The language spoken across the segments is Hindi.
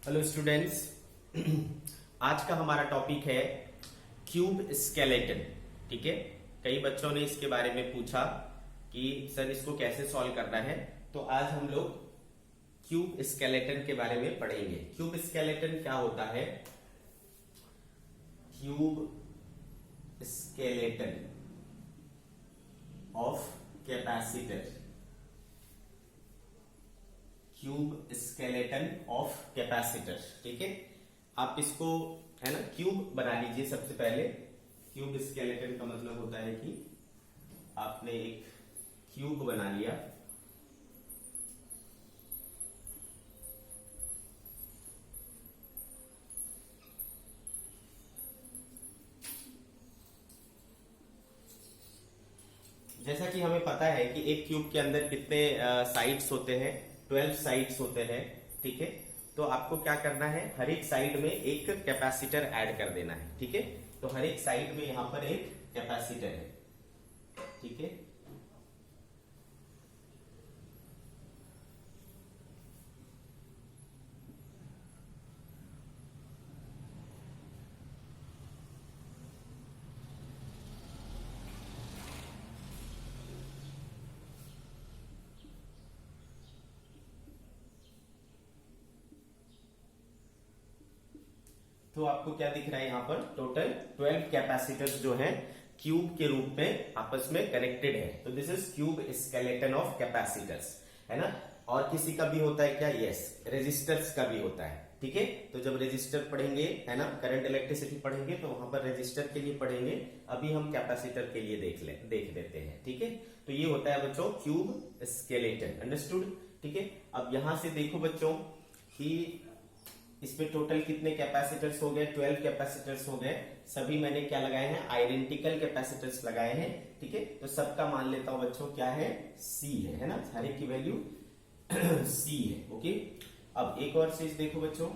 Hello students. आज का हमारा टॉपिक है क्यूब स्केलेटन। ठीक है, कई बच्चों ने इसके बारे में पूछा कि सर इसको कैसे सॉल्व करना है, तो आज हम लोग क्यूब स्केलेटन के बारे में पढ़ेंगे। क्यूब स्केलेटन क्या होता है? Cube skeleton of capacitor, cube skeleton of capacitor. ठीक है, आप इसको है ना क्यूब बना लीजिए। सबसे पहले क्यूब स्केलेटन का मतलब होता है कि आपने एक क्यूब बना लिया। जैसा कि हमें पता है कि एक क्यूब के अंदर कितने साइड्स होते हैं, 12 साइड्स होते हैं। ठीक है, तो आपको क्या करना है, हर एक साइड में एक कैपेसिटर ऐड कर देना है। ठीक है, तो हर एक साइड में यहां पर एक कैपेसिटर है। ठीक है, तो आपको क्या दिख रहा है, यहां पर टोटल 12 कैपेसिटर्स जो हैं क्यूब के रूप में आपस में कनेक्टेड है। तो this is cube skeleton of capacitors, है ना। और किसी का भी होता है क्या? यस, रेजिस्टर्स का भी होता है। ठीक है, तो जब रेजिस्टर पढ़ेंगे, है ना, करंट इलेक्ट्रिसिटी पढ़ेंगे तो वहां पर रेजिस्टर के लिए पढ़ेंगे। अभी हम कैपेसिटर के लिए देख लेते हैं। ठीक है, तो ये होता है बच्चों क्यूब स्केलेटन। अंडरस्टूड? ठीक है, अब यहां से देखो बच्चों कि इसमें टोटल कितने कैपेसिटर्स हो गए? 12 कैपेसिटर्स हो गए। सभी मैंने क्या लगाए हैं? आइडेंटिकल कैपेसिटर्स लगाए हैं। ठीक है, तो सबका मान लेता हूं बच्चों क्या है? C है ना, हर एक की वैल्यू C है। ओके, अब एक और चीज देखो बच्चों,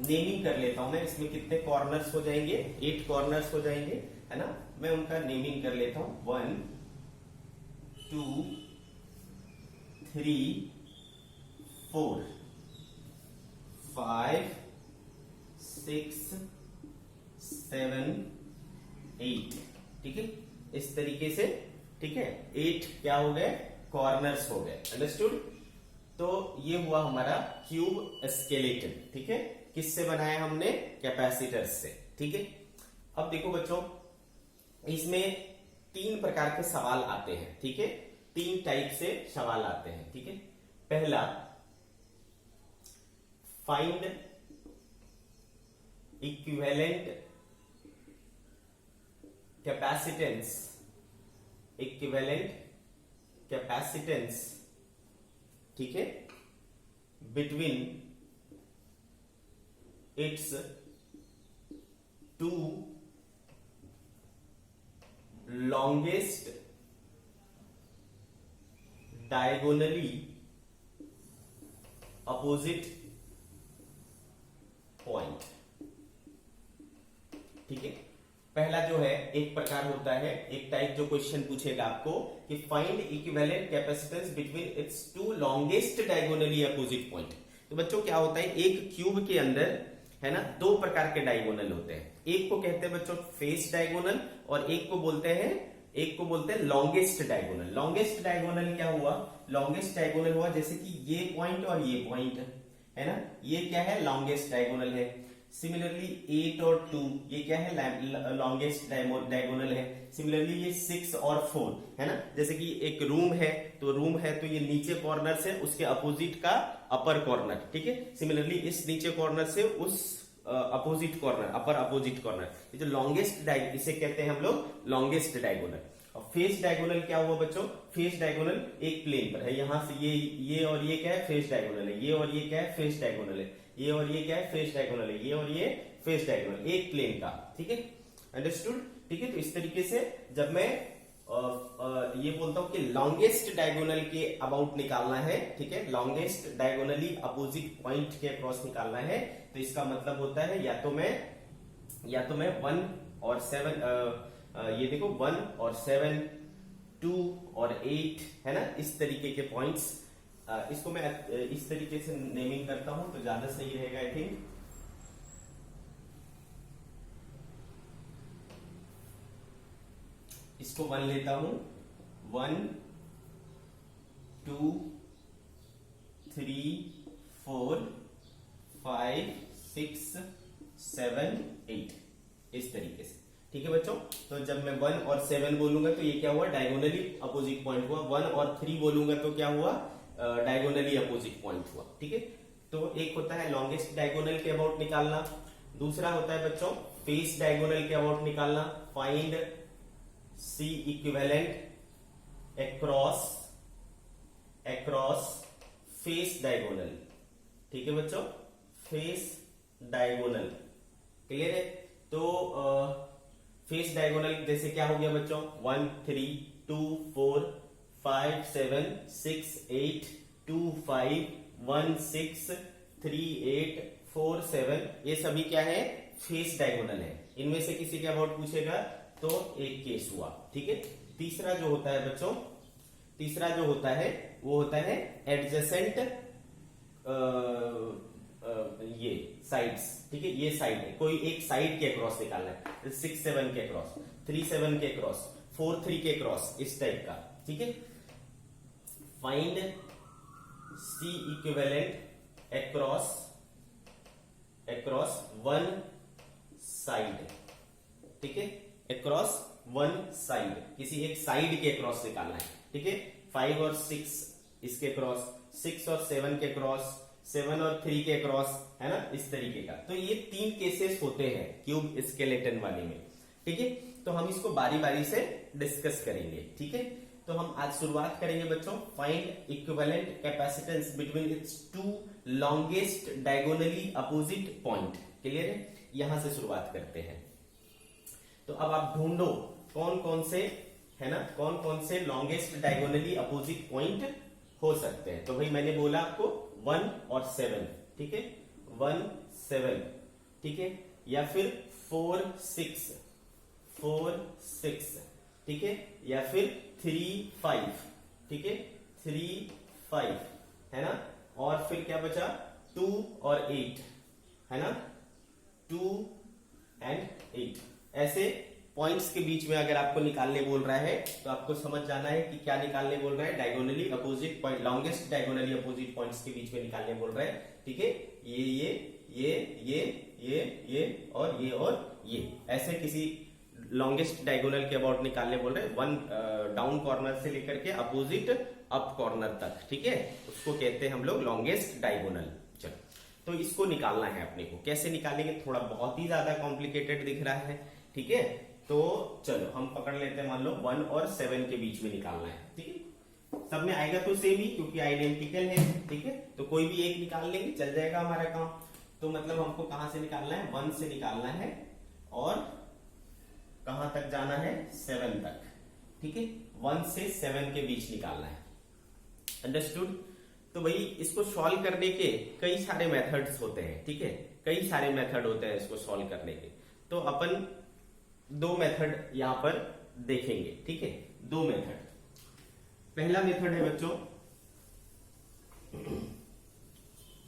नेमिंग कर लेता हूं मैं। इसमें कितने कॉर्नर्स हो जाएंगे? 8 कॉर्नर्स हो जाएंगे, है ना। मैं उनका नेमिंग कर लेता हूं। 1 2 3 4 5 6 7 8। ठीक है, इस तरीके से। ठीक है, 8 क्या हो गए? कॉर्नर्स हो गए। अंडरस्टूड? तो ये हुआ हमारा क्यूब स्केलेटन। ठीक है, किससे बनाया हमने? कैपेसिटर से। ठीक है, अब देखो बच्चों, इसमें 3 प्रकार के सवाल आते हैं। ठीक है, 3 टाइप से सवाल आते हैं। ठीक है, पहला, find equivalent capacitance, equivalent capacitance, ठीक है, between its two longest diagonally opposite point. ठीक है, पहला जो है, एक प्रकार होता है, एक टाइप जो क्वेश्चन पूछेगा आपको कि find equivalent capacitance between its two longest diagonally opposite point. तो बच्चों क्या होता है, एक क्यूब के अंदर, है ना, 2 प्रकार के डायगोनल होते हैं। एक को कहते हैं बच्चों फेस डायगोनल, और एक को बोलते हैं लॉन्गेस्ट डायगोनल। लॉन्गेस्ट डायगोनल क्या हुआ? लॉन्गेस्ट डायगोनल हुआ जैसे कि ये पॉइंट और ये पॉइंट, है ना, ये क्या है? लॉन्गेस्ट डायगोनल है। सिमिलरली 8 और 2, ये क्या है? लॉन्गेस्ट डायगोनल है। सिमिलरली ये 6 और 4, है ना, जैसे कि एक रूम है तो ये नीचे कॉर्नर से उसके अपोजिट का अपर कॉर्नर। ठीक है, सिमिलरली इस नीचे कॉर्नर से उस अपोजिट कॉर्नर, अपर अपोजिट कॉर्नर, ये जो लॉन्गेस्ट इसे कहते हैं हम लोग लॉन्गेस्ट डायगोनल। और फेस डायगोनल क्या हुआ बच्चों? फेस डायगोनल एक प्लेन पर है, यहां से ये और ये क्या है? फेस डायगोनल है। ये और ये क्या है? फेस डायगोनल है। ये और ये क्या है? फेस डायगोनल है। ये और ये फेस डायगोनल, एक प्लेन का। ठीक है, अंडरस्टूड? ठीक है, तो इस तरीके से जब मैं ये बोलता हूं कि लॉन्गेस्ट डायगोनल के अबाउट निकालना है, ठीक है, लॉन्गेस्ट डायगोनली अपोजिट पॉइंट के अक्रॉस निकालना है, तो इसका मतलब होता है या तो मैं 1 और 7, ये देखो 1 और 7, 2 और 8, है ना, इस तरीके के पॉइंट्स इसको मैं इस तरीके से नेमिंग करता हूं तो ज्यादा सही रहेगा आई थिंक। इसको 1 लेता हूं, 1 2 3 4 5 6 7 8 इस तरीके से। ठीक है बच्चों, तो जब मैं 1 और 7 बोलूंगा तो ये क्या हुआ, डायगोनली अपोजिट पॉइंट हुआ। 1 और 3 बोलूंगा तो क्या हुआ, डायगोनली अपोजिट पॉइंट हुआ। ठीक है, तो एक होता है लॉन्गेस्ट डायगोनल के अबाउट निकालना, दूसरा होता है बच्चों फेस डायगोनल के अबाउट निकालना। Find C equivalent across face diagonal. ठीक है बच्चों, फेस डायगोनल क्लियर है। तो फेस डायगोनल जैसे क्या हो गया बच्चों, 1 3 2 4 5 7 6 8 2 5 1 6 3 8 4 7, ये सभी क्या है, फेस डायगोनल है। इनमें से किसी के अबाउट पूछेगा तो एक केस हुआ। ठीक है, तीसरा जो होता है बच्चों, तीसरा जो होता है वो होता है एडजेसेंट ये साइड्स। ठीक है, ये साइड है, कोई एक साइड के अक्रॉस निकालना है, 6 7 के अक्रॉस, 3 7 के अक्रॉस, 4 3 के अक्रॉस, इस टाइप का। ठीक है, find C equivalent across one side. ठीक है, अक्रॉस वन साइड, किसी एक साइड के अक्रॉस निकालना है। ठीक है, 5 और 6 इसके क्रॉस, 6 और 7 के क्रॉस, 7 और 3 के क्रॉस, है ना, इस तरीके का। तो ये 3 केसेस होते हैं क्यूब स्केलेटन वाले में। ठीक है, तो हम इसको बारी बारी से डिस्कस करेंगे। ठीक है, तो हम आज शुरुआत करेंगे बच्चों, find equivalent capacitance between its two longest diagonally opposite point. Clear है, यहां से शुरुआत करते हैं। तो अब आप ढूंढो कौन कौन से, है ना, कौन कौन से लॉन्गेस्ट डायगोनली अपोजिट पॉइंट हो सकते हैं। तो भाई मैंने बोला आपको 1 और 7। ठीक है, 1 7, ठीक है, या फिर 4 6, ठीक है, या फिर 3 5, ठीक है, 3 5, है ना, और फिर क्या बचा 2 और 8, है ना, 2 and 8। ऐसे पॉइंट्स के बीच में अगर आपको निकालने बोल रहा है तो आपको समझ जाना है कि क्या निकालने बोल रहा है, diagonally opposite point, longest diagonally opposite points के बीच में निकालने बोल रहा है। ठीक है, ये और ये ऐसे किसी लॉन्गेस्ट डायगोनल के अबाउट निकालने बोल रहे हैं, वन डाउन कॉर्नर से लेकर के अपोजिट अप कॉर्नर तक। ठीक है, उसको कहते हैं हम लोग लॉन्गेस्ट डायगोनल। चलो, तो इसको निकालना है अपने को, कैसे निकालेंगे, थोड़ा बहुत ही ज्यादा कॉम्प्लिकेटेड दिख रहा है। ठीक है, तो चलो हम पकड़ लेते हैं, मान लो 1 और 7 के बीच में निकालना है। ठीक है, सब में आएगा तो सेम ही, क्योंकि आइडेंटिकल है। ठीक है, तो कोई भी एक निकाल लेंगे, चल जाएगा हमारा काम। तो मतलब हमको कहां से निकालना है, 1 से निकालना है और कहां तक जाना है, 7 तक। ठीक है, 1 से 7 के बीच निकालना है। अंडरस्टूड। तो भाई इसको सॉल्व करने के कई सारे मेथड्स होते हैं। ठीक है, कई सारे मेथड होते हैं इसको सॉल्व करने के। तो अपन 2 मेथड यहां पर देखेंगे। ठीक है, 2 मेथड। पहला मेथड है बच्चों,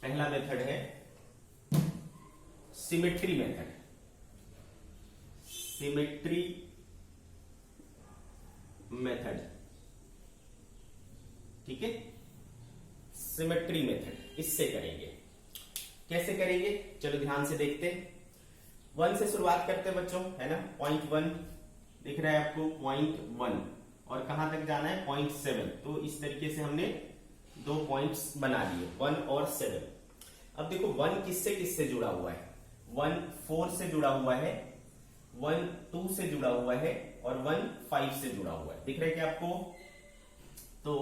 पहला मेथड है सिमेट्री मेथड। सिमेट्री मेथड, ठीक है, सिमेट्री मेथड, इससे करेंगे। कैसे करेंगे, चलो ध्यान से देखते हैं। 1 से शुरुआत करते हैं बच्चों, है ना, पॉइंट 1 दिख रहा है आपको, पॉइंट 1, और कहां तक जाना है, पॉइंट 7। तो इस तरीके से हमने 2 पॉइंट्स बना लिए, 1 और 7। अब देखो 1 किससे किससे जुड़ा हुआ है, 1 4 से जुड़ा हुआ है, 1 2 से जुड़ा हुआ है, और 1 5 से जुड़ा हुआ है। दिख रहा है क्या आपको। तो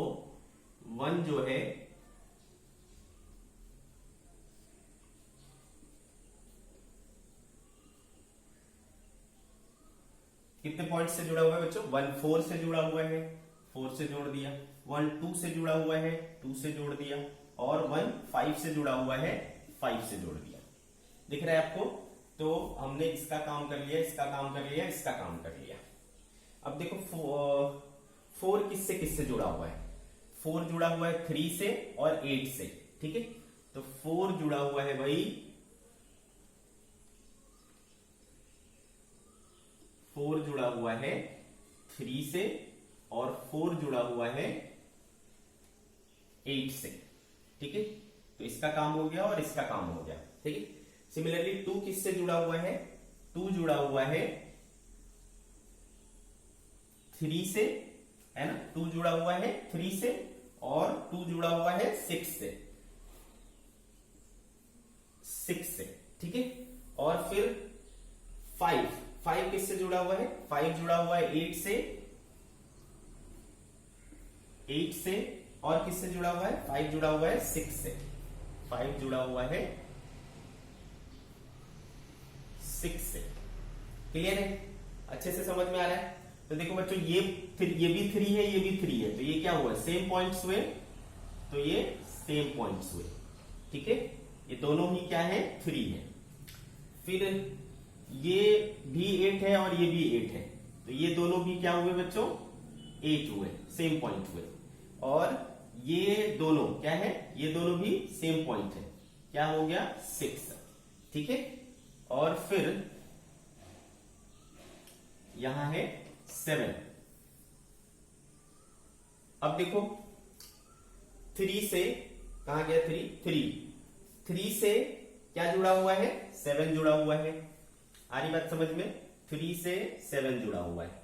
1 जो है कितने पॉइंट से जुड़ा हुआ है बच्चों, 1 4 से जुड़ा हुआ है, 4 से जोड़ दिया, 1 2 से जुड़ा हुआ है, 2 से जोड़ दिया, और 1 5 से जुड़ा हुआ है, 5 से जोड़ दिया। दिख रहा है आपको। तो हमने इसका काम कर लिया, इसका काम कर लिया, इसका काम कर लिया। अब देखो 4 किससे किससे जुड़ा हुआ है, 4 जुड़ा हुआ है 3 से और 8 से, ठीक है। तो 4 जुड़ा हुआ है भाई 4 जुड़ा हुआ है 3 से और 4 जुड़ा हुआ है 8 से, ठीक है। तो इसका काम हो गया और इसका काम हो गया, ठीक है। सिमिलरली 2 किससे जुड़ा हुआ है? 2 जुड़ा हुआ है 3 से, है ना। 2 जुड़ा हुआ है 3 से और 2 जुड़ा हुआ है 6 से, ठीक है। और फिर 5 किससे जुड़ा हुआ है? 5 जुड़ा हुआ है 8 से और किससे जुड़ा हुआ है? 5 जुड़ा हुआ है 6 से, 5 जुड़ा हुआ है 6 से। क्लियर है? अच्छे से समझ में आ रहा है? तो देखो बच्चों, ये भी 3 है, ये भी 3 है, तो ये क्या हुआ? सेम पॉइंट्स हुए, तो ये सेम पॉइंट्स हुए, ठीक है। ये दोनों ही क्या है? 3 है। फिर ये भी 8 है और ये भी 8 है, तो ये दोनों भी क्या हुए बच्चों? 8 हुए, सेम पॉइंट हुए। और ये दोनों क्या है? ये दोनों भी सेम पॉइंट है, क्या हो गया? 6, ठीक है। और फिर यहां है 7। अब देखो 3 से कहां गया? 3 से क्या जुड़ा हुआ है? 7 जुड़ा हुआ है। आ रही बात समझ में? 3 से 7 जुड़ा हुआ है,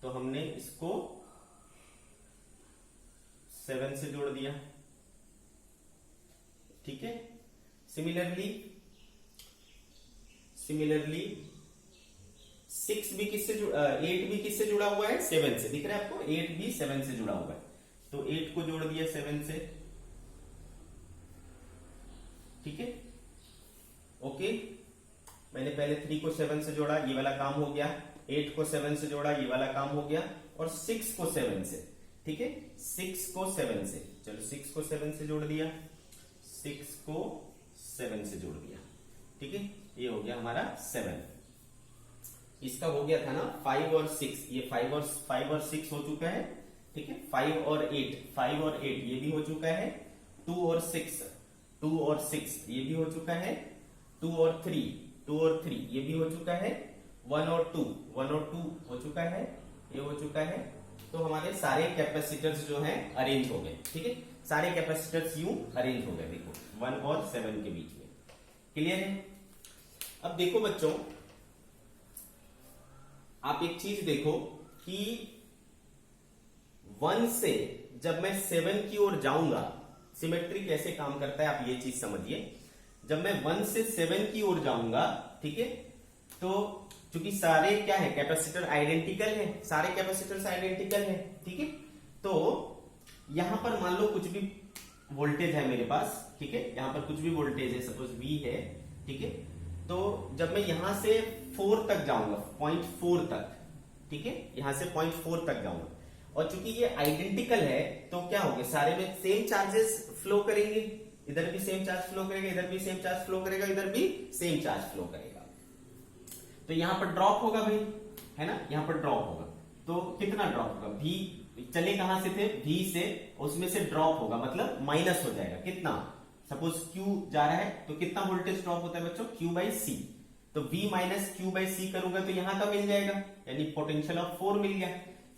तो हमने इसको 7 से जोड़ दिया, ठीक है। सिमिलरली 6 भी किससे 8 भी किससे जुड़ा हुआ है? 7 से। दिख रहा है आपको? 8 भी 7 से जुड़ा हुआ है, तो 8 को जोड़ दिया 7 से, ठीक है। ओके, मैंने पहले 3 को 7 से जोड़ा, ये वाला काम हो गया। 8 को 7 से जोड़ा, ये वाला काम हो गया। और 6 को 7 से, ठीक है। 6 को 7 से, चलो 6 को 7 से जोड़ दिया, 6 को 7 से जोड़ दिया, ठीक है। ये हो गया हमारा 7। इसका हो गया था ना 5 और 6, ये 5 और 6 हो चुका है, ठीक है। 5 और 8 ये भी हो चुका है। 2 और 6 ये भी हो चुका है। 2 और 3 ये भी हो चुका है। 1 और 2 हो चुका है, ये हो चुका है। तो हमारे सारे कैपेसिटर्स जो हैं अरेंज हो गए, ठीक है। सारे कैपेसिटर्स यूं अरेंज हो गए, देखो 1 और 7 के बीच में। क्लियर है? अब देखो बच्चों, आप एक चीज देखो कि 1 से जब मैं 7 की ओर जाऊंगा, सिमेट्री कैसे काम करता है आप ये चीज समझिए। जब मैं 1 से 7 की ओर जाऊंगा, ठीक है, तो चूंकि सारे क्या है? कैपेसिटर आइडेंटिकल है, सारे कैपेसिटर्स आइडेंटिकल है, ठीक है। तो यहां पर मान लो कुछ भी वोल्टेज है मेरे पास, ठीक है। यहां पर कुछ भी वोल्टेज है, सपोज V है, ठीक है। तो जब मैं यहां से 4 तक जाऊंगा, 0.4 तक, ठीक है, यहां से 0.4 तक जाऊंगा, और चूंकि ये आइडेंटिकल है, तो क्या होगा? सारे में सेम चार्जेस फ्लो करेंगे। इधर भी सेम चार्ज फ्लो करेगा, इधर भी सेम चार्ज फ्लो करेगा, इधर भी सेम चार्ज फ्लो करेगा। तो यहां पर ड्रॉप होगा भाई, है ना। यहां पर ड्रॉप होगा, तो कितना ड्रॉप होगा? V चले कहां से थे? V से, उसमें से ड्रॉप होगा, मतलब माइनस हो जाएगा। कितना? सपोज Q जा रहा है, तो कितना वोल्टेज ड्रॉप होता है बच्चों? Q by C। तो V minus Q by C करूंगा तो यहां का मिल जाएगा, यानी पोटेंशियल ऑफ 4 मिल गया।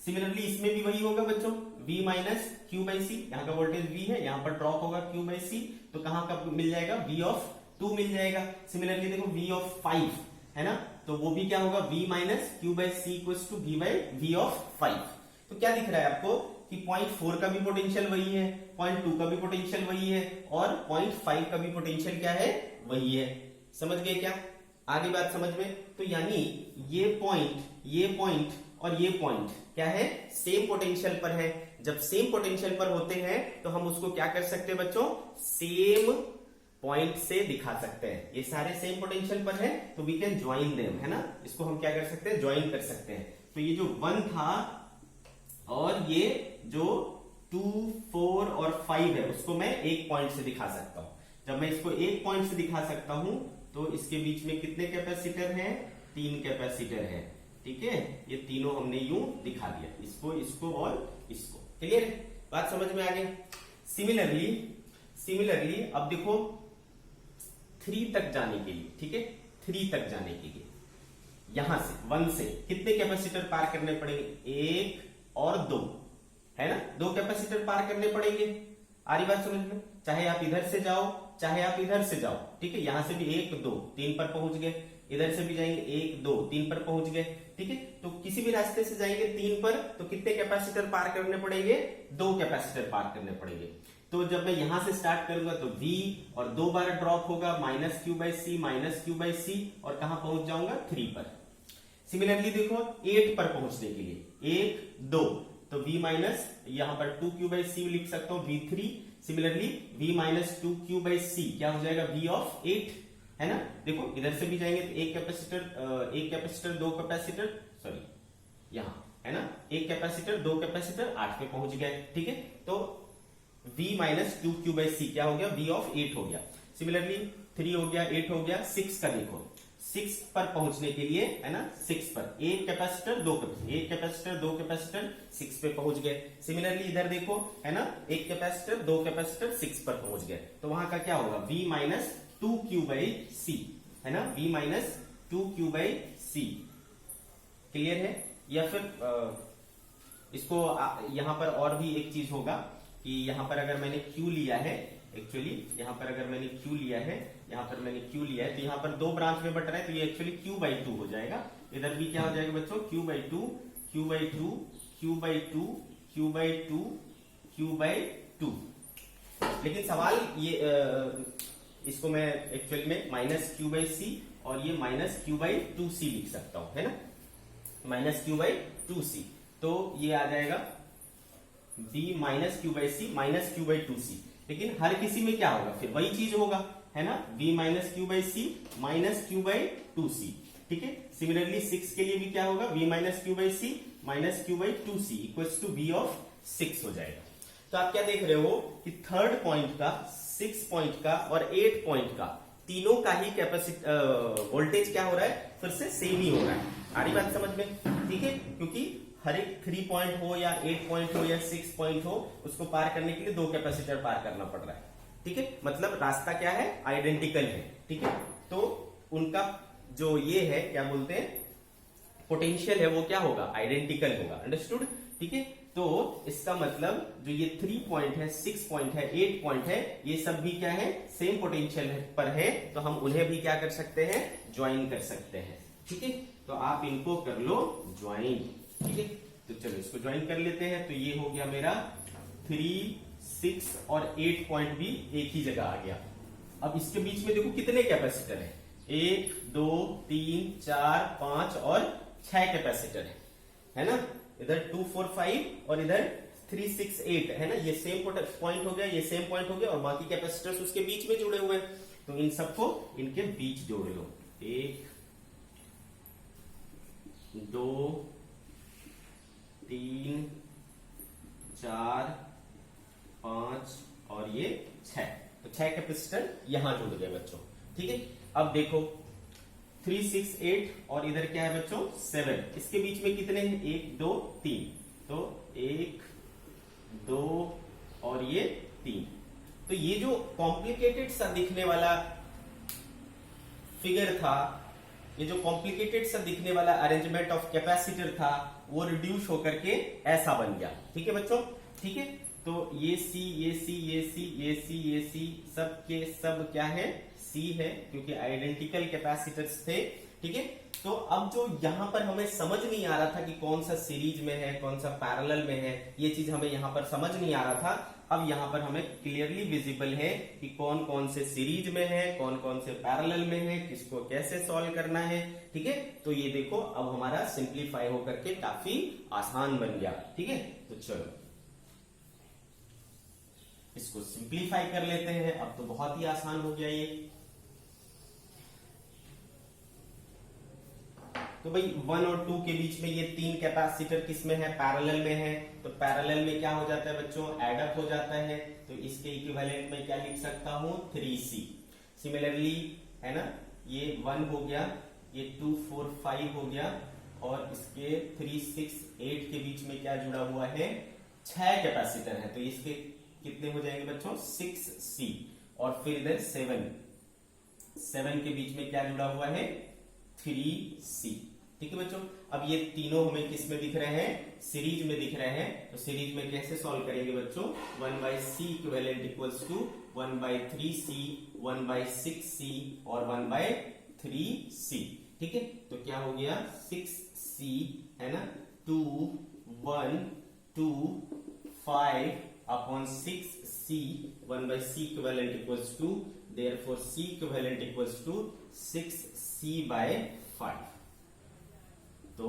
सिमिलरली इसमें भी वही होगा बच्चों, V minus Q by C। यहाँ का वोल्टेज V है, यहाँ पर ड्रॉप होगा Q बाई C, तो कहां का मिल जाएगा? V ऑफ 2 मिल जाएगा। सिमिलरली देखो V ऑफ 5 है ना, तो वो भी क्या होगा? V minus Q by C equals to V of 5। तो क्या दिख रहा है आपको कि 0.4 का भी पोटेंशियल वही है, 0.2 का भी पोटेंशियल वही है, और 0.5 का भी पोटेंशियल क्या है? वही है। समझ गए क्या? आगे बात समझ में? तो यानी ये पॉइंट और ये पॉइंट क्या है? सेम पोटेंशियल पर है। जब सेम पोटेंशियल पर होते हैं तो हम उसको क्या कर सकते हैं बच्चों? सेम पॉइंट से दिखा सकते हैं। ये सारे सेम पोटेंशियल पर है, तो वी कैन ज्वाइन देम, है ना। इसको हम क्या कर सकते हैं? ज्वाइन कर सकते हैं। तो ये जो 1 था और ये जो 2, 4 और 5 है, उसको मैं एक पॉइंट से दिखा सकता हूं। जब मैं इसको एक पॉइंट से दिखा सकता हूं, तो इसके बीच में कितने कैपेसिटर हैं? 3 कैपेसिटर है, ठीक है। ये तीनों हमने यूं दिखा दिया, इसको और इसको। क्लियर है? बात समझ में आ गई। सिमिलरली अब देखो 3 तक जाने के लिए, ठीक है, 3 तक जाने के लिए यहां से 1 से कितने कैपेसिटर पार करने पड़ेंगे, 1 और 2, है ना, 2 कैपेसिटर पार करने पड़ेंगे। आ रही बात समझ में, चाहे आप इधर से जाओ चाहे आप इधर से जाओ, ठीक है, यहां से भी 1 2 3 पर पहुंच गए, इधर से भी जाएंगे 1 2 3 पर पहुंच गए, ठीक है। तो किसी भी रास्ते से जाएंगे 3 पर तो कितने कैपेसिटर पार करने पड़ेंगे, 2 कैपेसिटर पार करने पड़ेंगे। तो जब मैं यहां से स्टार्ट करूंगा तो V और 2 बार ड्रॉप होगा -q/c और कहां पहुंच जाऊंगा 3 पर। सिमिलरली देखो 8 पर पहुंचने के लिए 1 2 तो V माइनस यहां पर 2q/c लिख सकता हूं V3। Similarly V minus 2q/c क्या हो जाएगा, V ऑफ 8, है ना। देखो इधर से भी जाएंगे तो एक कैपेसिटर 2 कैपेसिटर, सॉरी यहां, है ना, एक कैपेसिटर 2 कैपेसिटर 8 पे पहुंच गए, ठीक है। तो V माइनस 2q/c क्या हो गया, V ऑफ 8 हो गया। सिमिलरली 3 हो गया, 8 हो गया, 6 का देखो 6 पर पहुंचने के लिए, है ना, 6 पर एक कैपेसिटर 2 कैपेसिटर 6 पे पहुंच गए। सिमिलरली इधर देखो, है ना, एक कैपेसिटर 2 कैपेसिटर 6 पर पहुंच गए। तो वहां का क्या होगा, V माइनस 2q/c, है ना, V माइनस 2q/c। क्लियर है। या फिर इसको यहां पर और भी एक चीज होगा कि यहां पर अगर मैंने Q लिया है, एक्चुअली यहां पर अगर मैंने Q लिया है, यहां पर मैंने Q लिया है तो यहां पर 2 ब्रांच में बट रहा है तो ये एक्चुअली Q/2 हो जाएगा। इधर भी क्या हो जाएगा बच्चों, Q/2 Q/2 Q/2 Q/2 Q/2। लेकिन सवाल ये इसको मैं एक्चुअली में -q/c और ये -q/2c लिख सकता हूं, है ना, -q/2c। तो ये आ जाएगा V -q/c -q/2c। लेकिन हर किसी में क्या होगा, फिर वही चीज होगा, है ना, V -q/c -q/2c, ठीक है। सिमिलरली 6 के लिए भी क्या होगा, V -q/c -q/2c equals to V of 6 हो जाएगा। तो आप क्या देख रहे हो कि 3rd पॉइंट का, 6 पॉइंट का और 8 पॉइंट का तीनों का ही कैपेसिटी वोल्टेज क्या हो रहा है, फिर से सेम ही हो रहा है। आ रही बात समझ में, ठीक है, क्योंकि हर एक 3 पॉइंट हो या 8 पॉइंट हो या 6 पॉइंट हो, उसको पार करने के लिए 2 कैपेसिटर पार करना पड़ रहा है, ठीक है। मतलब रास्ता क्या है, आइडेंटिकल है, ठीक है। तो उनका जो ये है क्या बोलते हैं, पोटेंशियल है, वो क्या होगा, आइडेंटिकल होगा। अंडरस्टूड, ठीक है। तो इसका मतलब जो ये 3 पॉइंट है, 6 पॉइंट है, 8 पॉइंट है, ये सब भी क्या है, सेम पोटेंशियल पर है, तो हम उन्हें भी क्या कर सकते हैं, ज्वाइन कर सकते हैं, ठीक है। तो आप इनको कर लो ज्वाइन, ठीक है। तो चलो इसको ज्वाइन कर लेते हैं। तो ये हो गया मेरा 3 6 और 8 पॉइंट भी एक ही जगह आ गया। अब इसके बीच में देखो कितने कैपेसिटर है, 1 2 3 4 5 और 6 कैपेसिटर है ना। इधर 2 4 5 और इधर 3 6 8, है ना, ये सेम पॉइंट हो गया, ये सेम पॉइंट हो गया और बाकी कैपेसिटर्स उसके बीच में जुड़े हुए हैं। तो इन सबको इनके बीच जोड़ लो, 1 2 3 4 5 और ये 6, तो 6 कैपेसिटर यहां जुड़ गए बच्चों, ठीक है। अब देखो 3 6 8 और इधर क्या है बच्चों 7, इसके बीच में कितने हैं, 1 2 3, तो 1 2 और ये 3। तो ये जो कॉम्प्लिकेटेड सा दिखने वाला फिगर था, ये जो कॉम्प्लिकेटेड सा दिखने वाला अरेंजमेंट ऑफ कैपेसिटर था, वो रिड्यूस होकर के ऐसा बन गया, ठीक है बच्चों, ठीक है। तो ये C ये C ये C ये C ये C सब के सब क्या है, C है, क्योंकि आइडेंटिकल कैपेसिटर्स थे, ठीक है। तो अब जो यहां पर हमें समझ नहीं आ रहा था कि कौन सा सीरीज में है कौन सा पैरेलल में है, ये चीज हमें यहां पर समझ नहीं आ रहा था। अब यहां पर हमें क्लियरली विजिबल है कि कौन कौन से सीरीज में है, कौन कौन से पैरेलल में है, किसको कैसे सॉल्व करना है, ठीक है। तो ये देखो अब हमारा सिंप्लीफाई होकर के काफी आसान बन गया, ठीक है। तो चलो इसको सिंप्लीफाई कर लेते हैं। अब तो बहुत ही आसान हो गया ये। तो भाई 1 और 2 के बीच में ये 3 कैपेसिटर किस में है, पैरेलल में है। तो पैरेलल में क्या हो जाता है बच्चों, एड अप हो जाता है। तो इसके इक्विवेलेंट में क्या लिख सकता हूं, 3C। सिमिलरली है ना, ये 1 हो गया, ये 2 4 5 हो गया और इसके 3 6 8 के बीच में क्या जुड़ा हुआ है, 6 कैपेसिटर है, तो इसके कितने हो जाएंगे बच्चों? 6C। और फिर इधर 7 के बीच में क्या जुड़ा हुआ है? 3C। ठीक है बच्चों, अब ये तीनों हमें किस में दिख रहे हैं? सीरीज में दिख रहे हैं। तो सीरीज में कैसे सॉल्व करेंगे बच्चों? 1/C equivalent equals to 1/3C, 1/6C और 1/3C। ठीक है, तो क्या हो गया? 6C है ना, 2 1 2 5 upon 6C, 1/C equivalent equals to, therefore C equivalent equals to 6C/5। तो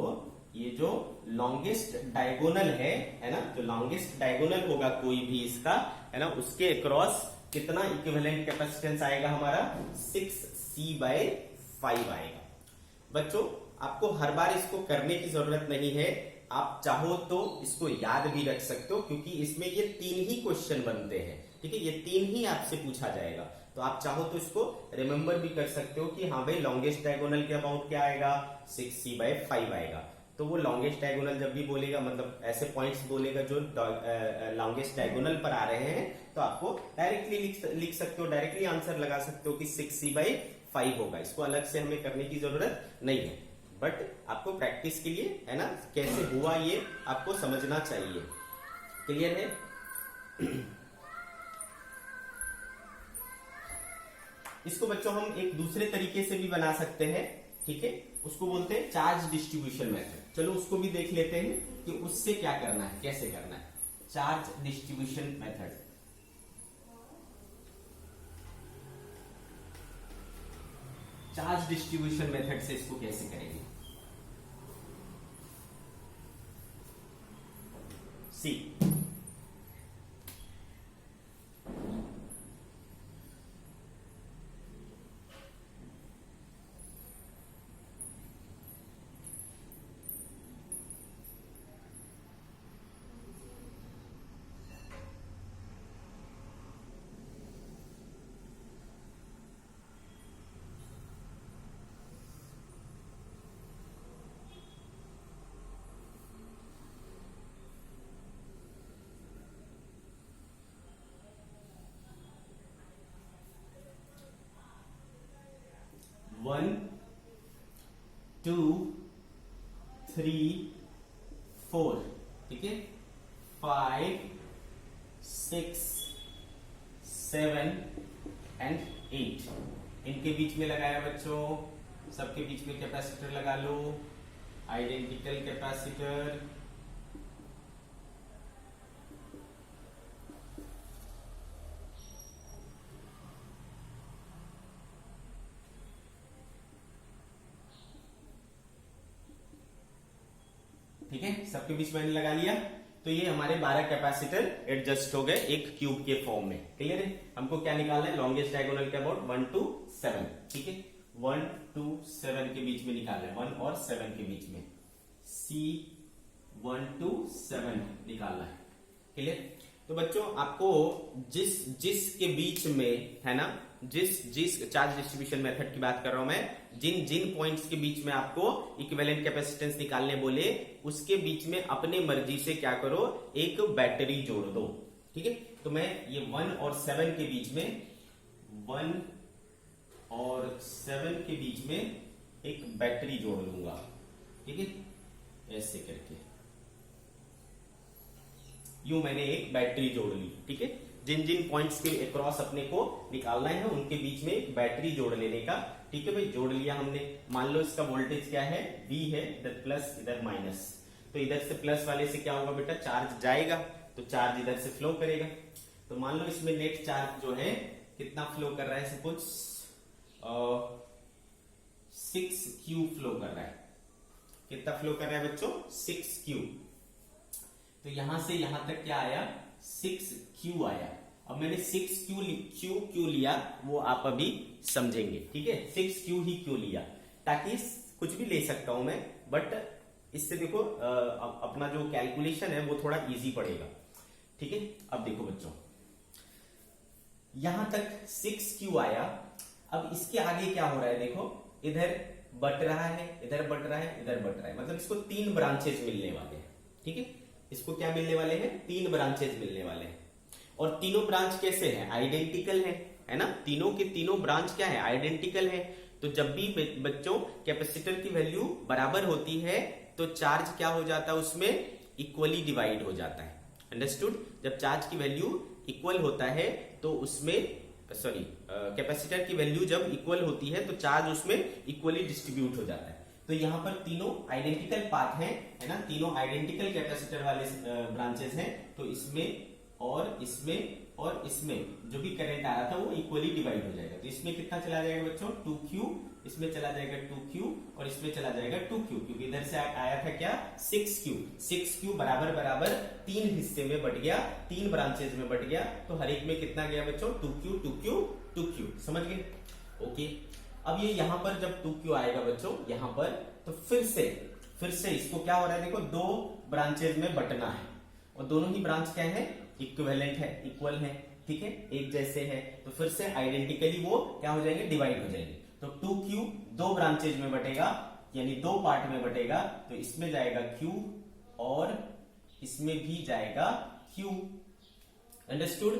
ये जो लॉन्गेस्ट डायगोनल है ना, जो लॉन्गेस्ट डायगोनल होगा कोई भी इसका, है ना, उसके अक्रॉस कितना इक्विवेलेंट कैपेसिटेंस आएगा हमारा? 6C/5 आएगा। बच्चों आपको हर बार इसको करने की जरूरत नहीं है, आप चाहो तो इसको याद भी रख सकते हो, क्योंकि इसमें ये 3 ही क्वेश्चन बनते हैं। ठीक है, ये 3 ही आपसे पूछा जाएगा, तो आप चाहो तो इसको रिमेंबर भी कर सकते हो कि हाँ भाई लॉन्गेस्ट डायगोनल के अबाउट क्या आएगा? 6C/5 आएगा। तो वो लॉन्गेस्ट डायगोनल जब भी बोलेगा, मतलब ऐसे पॉइंट्स बोलेगा जो लॉन्गेस्ट डायगोनल पर आ रहे हैं, तो आपको डायरेक्टली लिख सकते हो, डायरेक्टली आंसर लगा सकते हो कि 6C/5 होगा। इसको अलग से हमें करने की जरूरत नहीं है, बट आपको प्रैक्टिस के लिए, है ना, कैसे हुआ ये आपको समझना चाहिए। क्लियर है? इसको बच्चों हम एक दूसरे तरीके से भी बना सकते हैं। ठीक है, उसको बोलते हैं चार्ज डिस्ट्रीब्यूशन मेथड। चलो उसको भी देख लेते हैं कि उससे क्या करना है, कैसे करना है। Charge distribution method, charge distribution method से इसको कैसे करेंगे? सी, वन 2 3 4, ठीक है, 5 6 7 एंड 8। इनके बीच में लगाया बच्चों, सबके बीच में कैपेसिटर लगा लो, आइडेंटिकल कैपेसिटर। ठीक है, सबके बीच में लगा लिया, तो ये हमारे 12 कैपेसिटर एडजस्ट हो गए एक क्यूब के फॉर्म में। क्लियर है? हमको क्या निकालना है? लॉन्गेस्ट डायगोनल के अबाउट 1 to 7। ठीक है, 1 to 7 के बीच में निकालना है, 1 और 7 के बीच में, C 1 to 7 निकालना है। क्लियर? तो बच्चों आपको जिस के बीच में, है ना, जिस चार्ज डिस्ट्रीब्यूशन मेथड की बात कर रहा हूं मैं, जिन पॉइंट्स के बीच में आपको इक्विवेलेंट कैपेसिटेंस निकालने बोले, उसके बीच में अपने मर्जी से क्या करो, एक बैटरी जोड़ दो। ठीक है, तो मैं ये 1 और 7 के बीच में, 1 और 7 के बीच में एक बैटरी जोड़ लूंगा। ठीक है, ऐसे करके यूं मैंने एक बैटरी जोड़ ली। ठीक है, जिन पॉइंट्स के अक्रॉस अपने को निकालना है उनके बीच में एक बैटरी जोड़ लेने का। ठीक है भाई, जोड़ लिया हमने। मान लो इसका वोल्टेज क्या है? V है, इधर प्लस इधर माइनस, तो इधर से प्लस वाले से क्या होगा बेटा? चार्ज जाएगा, तो चार्ज इधर से फ्लो करेगा। तो मान लो इसमें नेट चार्ज जो है कितना फ्लो कर रहा है? सपोज 6Q फ्लो कर रहा है। कितना फ्लो कर रहा है बच्चों? 6Q। तो यहां से यहां तक क्या आया? 6Q आया। अब मैंने 6Q लिया, वो आप अभी समझेंगे। ठीक है, 6Q ही क्यों लिया, ताकि कुछ भी ले सकता हूं मैं, बट इससे देखो अपना जो कैलकुलेशन है वो थोड़ा इजी पड़ेगा। ठीक है, अब देखो बच्चों, यहां तक 6Q आया। अब इसके आगे क्या हो रहा है? देखो, इधर बट रहा है, इधर बट रहा है, इधर बट रहा है, मतलब इसको 3 ब्रांचेज मिलने वाले हैं। ठीक है, इसको क्या मिलने वाले हैं, 3 ब्रांचेज मिलने वाले हैं। और तीनों ब्रांच कैसे हैं, आइडेंटिकल है ना, तीनों के तीनों ब्रांच क्या है, आइडेंटिकल है। तो जब भी बच्चों कैपेसिटर की वैल्यू बराबर होती है तो चार्ज क्या हो जाता है, उसमें इक्वली डिवाइड हो जाता है। अंडरस्टूड। जब चार्ज की वैल्यू इक्वल होता है तो उसमें कैपेसिटर की वैल्यू जब इक्वल होती है तो चार्ज उसमें इक्वली डिस्ट्रीब्यूट हो जाता है। तो यहाँ पर तीनों आइडेंटिकल पाथ हैं, है ना, तीनों आइडेंटिकल कैपेसिटर वाले ब्रांचेस हैं। तो इसमें और इसमें जो भी करंट आ रहा था वो इक्वली डिवाइड हो जाएगा। तो इसमें कितना चला जाएगा बच्चों, 2Q, इसमें चला जाएगा 2Q और इसमें चला जाएगा 2Q, क्योंकि इधर से आया था क्या, 6Q बराबर बराबर 3 हिस्से में बट गया, 3 ब्रांचेज में बट गया। तो हर एक में कितना गया बच्चों, 2Q, समझ गए। ओके, अब ये यहां पर जब 2Q आएगा बच्चों यहां पर, तो फिर से इसको क्या हो रहा है, देखो 2 ब्रांचेज में बटना है और दोनों ही ब्रांच क्या है, इक्विवेलेंट है, इक्वल है, ठीक है, एक जैसे है। तो फिर से आइडेंटिकली वो क्या हो जाएंगे, डिवाइड हो जाएंगे। तो 2Q 2 ब्रांचेज में बटेगा, यानी 2 पार्ट में बटेगा। तो इसमें जाएगा Q और इसमें भी जाएगा Q। अंडरस्टूड।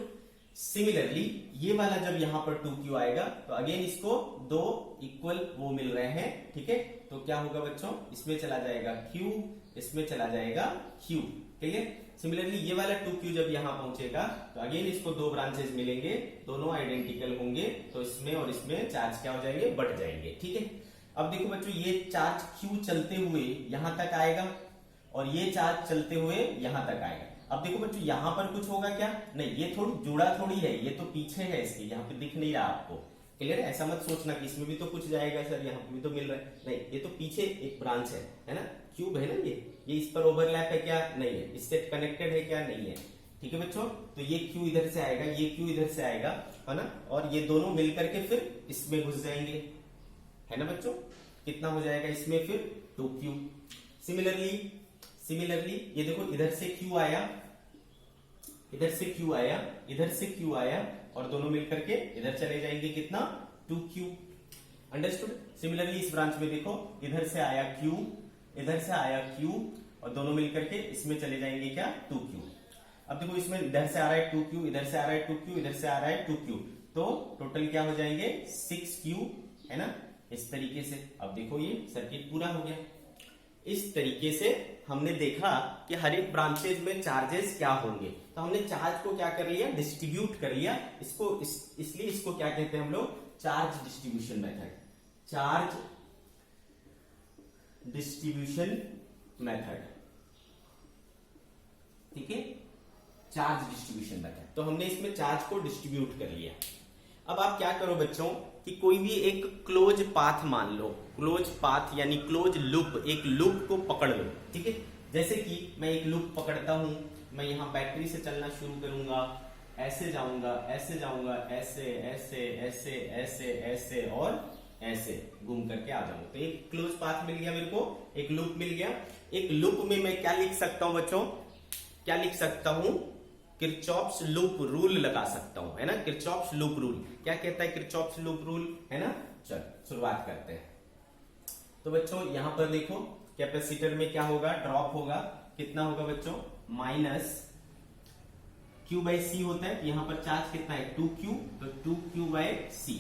सिमिलरली ये वाला जब यहां पर 2Q आएगा तो अगेन इसको 2 इक्वल वो मिल रहे हैं, ठीक है। तो क्या होगा बच्चों, इसमें चला जाएगा Q, इसमें चला जाएगा Q, ठीक है। सिमिलरली ये वाला 2Q जब यहां पहुंचेगा तो अगेन इसको 2 ब्रांचेज मिलेंगे, दोनों आइडेंटिकल होंगे। तो इसमें और इसमें चार्ज क्या हो जाएंगे, बढ़ जाएंगे, ठीक है। अब देखो बच्चों, ये चार्ज Q चलते हुए यहां तक आएगा और ये चार्ज चलते हुए यहां तक आएगा। अब देखो बच्चों, यहां पर कुछ होगा क्या, नहीं, ये जुड़ा थोड़ी है, ये तो पीछे है इसके, यहाँ पे दिख नहीं रहा आपको, क्लियर है। ऐसा मत सोचना कि इसमें भी तो कुछ जाएगा सर, यहाँ पे भी तो मिल रहा है, नहीं, ये तो पीछे एक ब्रांच है ना, क्यूब है ना, ये इस पर ओवरलैप है क्या, नहीं है, इससे कनेक्टेड है क्या, नहीं है, ठीक है बच्चों। तो ये Q इधर से आएगा, ये Q इधर से आएगा, है ना, और ये दोनों मिलकर के फिर इसमें घुस जाएंगे, है ना बच्चों। कितना हो जाएगा इसमें फिर, 2Q। सिमिलरली ये देखो, इधर से Q आया, इधर से Q आया, इधर से Q आया और दोनों मिलकर के इधर चले जाएंगे, कितना, 2Q। अंडरस्टूड। सिमिलरली इस ब्रांच में देखो, इधर से आया Q, इधर से आया Q और दोनों मिलकर के इसमें चले जाएंगे क्या, 2Q। अब देखो इसमें इधर से आ रहा है 2Q, इधर से आ रहा है 2Q, इधर से आ रहा है 2Q, तो टोटल क्या हो जाएंगे, 6Q, है ना, इस तरीके से। अब देखो ये सर्किट पूरा हो गया। इस तरीके से हमने देखा कि हर एक ब्रांचेज में चार्जेस क्या होंगे। तो हमने चार्ज को क्या कर लिया, डिस्ट्रीब्यूट कर लिया इसको, इसलिए इसको क्या कहते हैं हम लोग, charge distribution method, charge distribution method, ठीक है, चार्ज डिस्ट्रीब्यूशन मेथड। तो हमने इसमें चार्ज को डिस्ट्रीब्यूट कर लिया। अब आप क्या करो बच्चों कि कोई भी एक क्लोज पाथ मान लो, क्लोज पाथ यानी क्लोज लूप, एक लूप को पकड़ लो, ठीक है। जैसे कि मैं एक लूप पकड़ता हूं, मैं यहां बैटरी से चलना शुरू करूंगा, ऐसे जाऊंगा, ऐसे जाऊंगा, ऐसे ऐसे ऐसे ऐसे ऐसे और ऐसे घूम करके आ जाऊंगा। तो एक क्लोज पाथ मिल गया मेरे को, एक लूप मिल गया। एक लूप में मैं क्या लिख सकता हूं बच्चों, क्या लिख सकता हूं, किरचॉफ्स लूप रूल लगा सकता हूं, है ना। किरचॉफ्स लूप रूल क्या कहता है, किरचॉफ्स लूप रूल, है ना। चल शुरुआत करते हैं। तो बच्चों यहां पर देखो, कैपेसिटर में क्या होगा, ड्रॉप होगा, कितना होगा बच्चों, माइनस Q/C होता है। यहां पर चार्ज कितना है, 2Q, तो 2Q/C।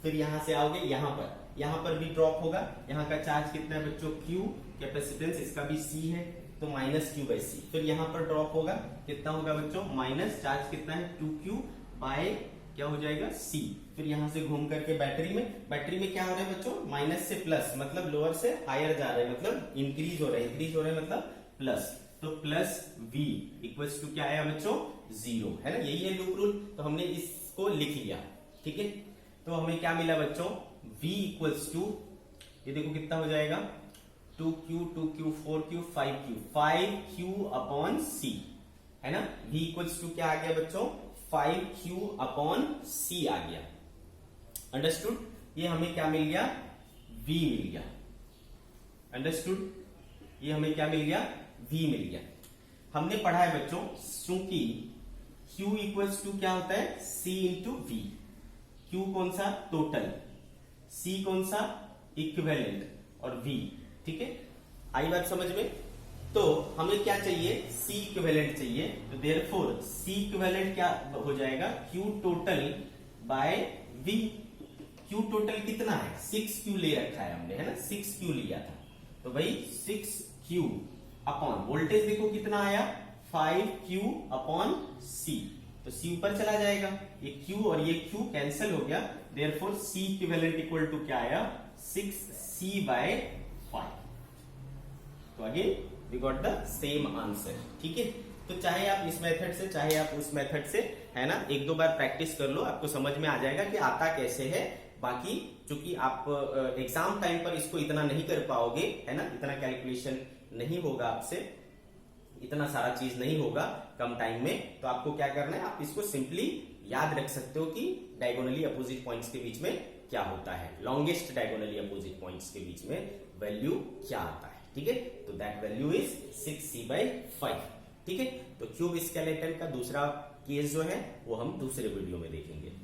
फिर यहां से आओगे, यहां पर भी ड्रॉप होगा। यहां का चार्ज कितना है बच्चों, Q, कैपेसिटेंस इसका भी C है, तो माइनस Q/C। फिर यहां पर ड्रॉप होगा, कितना होगा बच्चों, माइनस, चार्ज कितना है, 2Q बाय क्या हो जाएगा, C। फिर यहां से घूम करके बैटरी में क्या हो रहा है बच्चों, माइनस से प्लस, मतलब लोअर से हायर जा रहे हैं, मतलब इंक्रीज हो रहे हैं, मतलब प्लस। तो प्लस V इक्वल्स टू क्या आया बच्चों, 0, है ना, यही है लूप रूल। तो हमने इसको लिख लिया, ठीक है। तो हमें क्या मिला बच्चों, V इक्वल्स टू, ये देखो कितना हो जाएगा, 2Q 2Q 4Q 5Q 5Q upon C, है ना। V इक्वल्स टू क्या आ गया बच्चों, 5Q अपॉन C आ गया। अंडरस्टूड। ये हमें क्या मिल गया, V मिल गया। अंडरस्टूड। ये हमें क्या मिल गया, V मिल गया। हमने पढ़ा है बच्चों, चूंकि Q इक्वल्स टू क्या होता है, C इंटू V। Q कौन सा, टोटल, C कौन सा, इक्विवेलेंट, और V, ठीक है। आई बात समझ में। तो हमें क्या चाहिए, सी इक्विवेलेंट चाहिए। तो देयरफॉर सी इक्विवेलेंट क्या हो जाएगा, Q total by V. Q total कितना है, 6Q ले रखा है हमने, है ना, 6Q लिया था, तो भाई 6Q अपॉन वोल्टेज देखो कितना आया, 5Q अपॉन C। तो C ऊपर चला जाएगा, ये Q और ये Q कैंसिल हो गया, therefore C equivalent equal to क्या आया, 6C बाय 5। तो again we got the same answer. ठीक है, तो चाहे आप इस मेथड से चाहे आप उस मेथड से, है ना, एक दो बार प्रैक्टिस कर लो, आपको समझ में आ जाएगा कि आता कैसे है। बाकी चूंकि आप एग्जाम टाइम पर इसको इतना नहीं कर पाओगे, है ना, इतना कैलकुलेशन नहीं होगा आपसे, इतना सारा चीज नहीं होगा कम टाइम में, तो आपको क्या करना है, आप इसको सिंपली याद रख सकते हो कि डायगोनली अपोजिट पॉइंट्स के बीच में क्या होता है, लॉन्गेस्ट डायगोनली अपोजिट पॉइंट्स के बीच में वैल्यू क्या आता है। ठीक है, तो that value is 6C by 5। ठीक है, तो क्यूब स्केलेटन का दूसरा केस जो है वो हम दूसरे वीडियो में देखेंगे।